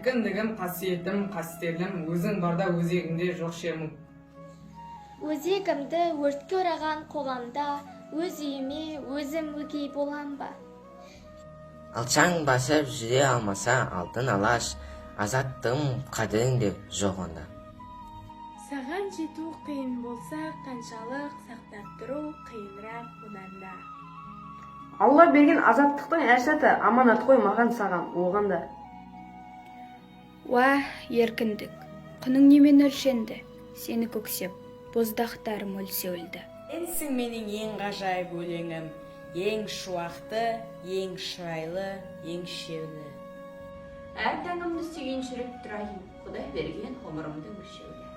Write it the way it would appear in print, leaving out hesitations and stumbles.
Еркіндігім, қасиетім, қастерлім, өзің барда өзегімде жоқ шермін. Өзегімді өртке ораған қоғамда, өз үйіме өзім өгей болам ба? Алшаң басып жүре алмаса алтын алаш, азаттығым қадірің деп жоқ онда. Саған жету қиын болса, қаншалық сақтап тұру қиынырақ бұдан да. Алла берген азаттықтың әр сәті аманат қой маған саған оғанда. Уа, еркіндік, құның немен өлшенді? Сені көксеп, боздақтарым өлсе өлді. Сенсің менің ең ғажайып өлеңім, ең шуақты, ең шырайлы, ең шерлі. Әр таңымды сүйген жүріп тұрайын, Құдай берген ғұмырымды өлшеулі.